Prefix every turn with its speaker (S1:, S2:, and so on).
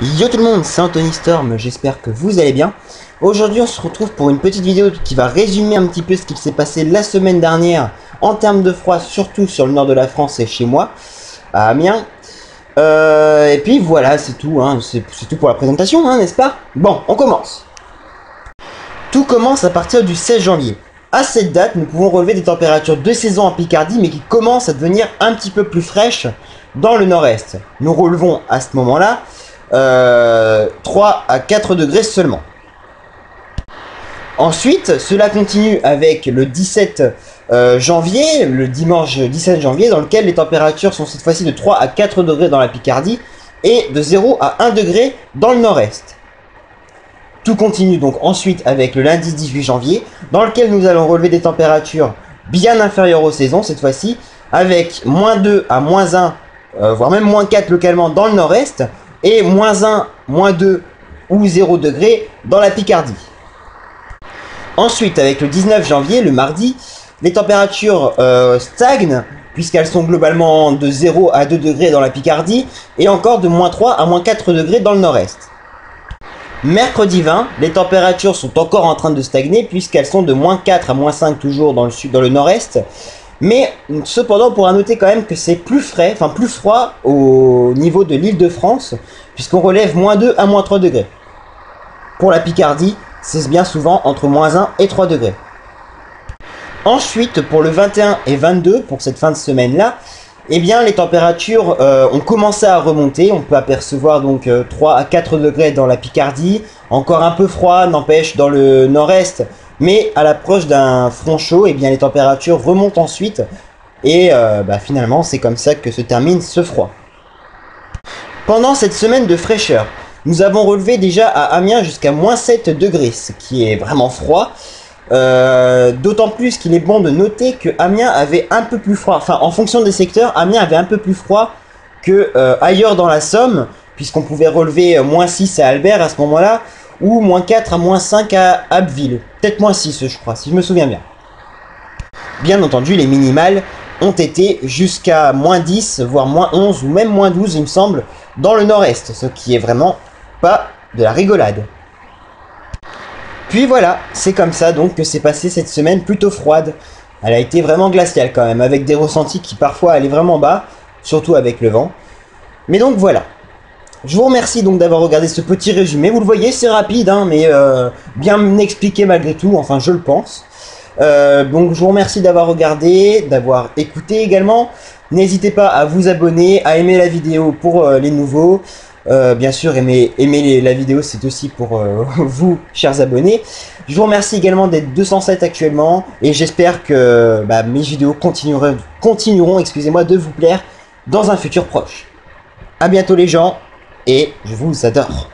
S1: Yo tout le monde, c'est Anthony Storm, j'espère que vous allez bien. Aujourd'hui on se retrouve pour une petite vidéo qui va résumer un petit peu ce qui s'est passé la semaine dernière en termes de froid, surtout sur le nord de la France et chez moi, à Amiens. Et puis voilà, c'est tout, hein, c'est tout pour la présentation, hein, n'est-ce pas? Bon, on commence. Tout commence à partir du 16 janvier. À cette date, nous pouvons relever des températures de saison en Picardie, mais qui commencent à devenir un petit peu plus fraîches dans le nord-est. Nous relevons à ce moment-là 3 à 4 degrés seulement. Ensuite, cela continue avec le 17 janvier, le dimanche 17 janvier, dans lequel les températures sont cette fois-ci de 3 à 4 degrés dans la Picardie et de 0 à 1 degré dans le nord-est. Tout continue donc ensuite avec le lundi 18 janvier, dans lequel nous allons relever des températures bien inférieures aux saisons cette fois-ci, avec moins 2 à moins 1, voire même moins 4 localement dans le nord-est, et moins 1, moins 2 ou 0 degré dans la Picardie. Ensuite, avec le 19 janvier, le mardi, les températures stagnent, puisqu'elles sont globalement de 0 à 2 degrés dans la Picardie, et encore de moins 3 à moins 4 degrés dans le nord-est. Mercredi 20, les températures sont encore en train de stagner, puisqu'elles sont de moins 4 à moins 5 toujours dans le sud, dans le nord-est. Mais cependant, on pourra noter quand même que c'est plus frais, enfin plus froid au niveau de l'Île-de-France, puisqu'on relève moins 2 à moins 3 degrés. Pour la Picardie, c'est bien souvent entre moins 1 et 3 degrés. Ensuite, pour le 21 et 22, pour cette fin de semaine-là, eh bien les températures ont commencé à remonter. On peut apercevoir donc 3 à 4 degrés dans la Picardie, encore un peu froid, n'empêche dans le nord-est. Mais à l'approche d'un front chaud, eh bien les températures remontent ensuite. Et finalement, c'est comme ça que se termine ce froid. Pendant cette semaine de fraîcheur, nous avons relevé déjà à Amiens jusqu'à moins 7 degrés, ce qui est vraiment froid. D'autant plus qu'il est bon de noter que Amiens avait un peu plus froid. Enfin, en fonction des secteurs, Amiens avait un peu plus froid que ailleurs dans la Somme, puisqu'on pouvait relever moins 6 à Albert à ce moment-là, ou moins 4 à moins 5 à Abbeville. Peut-être moins 6, je crois, si je me souviens bien. Bien entendu, les minimales ont été jusqu'à moins 10, voire moins 11, ou même moins 12, il me semble, dans le nord-est, ce qui est vraiment pas de la rigolade. Puis voilà, c'est comme ça donc que s'est passée cette semaine plutôt froide. Elle a été vraiment glaciale quand même, avec des ressentis qui parfois allaient vraiment bas, surtout avec le vent. Mais donc voilà. Je vous remercie donc d'avoir regardé ce petit résumé. Vous le voyez, c'est rapide, hein, mais bien expliqué malgré tout, enfin je le pense. Donc je vous remercie d'avoir regardé, d'avoir écouté également. N'hésitez pas à vous abonner, à aimer la vidéo pour les nouveaux. Bien sûr, aimer la vidéo, c'est aussi pour vous, chers abonnés. Je vous remercie également d'être 207 actuellement. Et j'espère que mes vidéos continueront excusez-moi, de vous plaire dans un futur proche. A bientôt les gens, et je vous adore.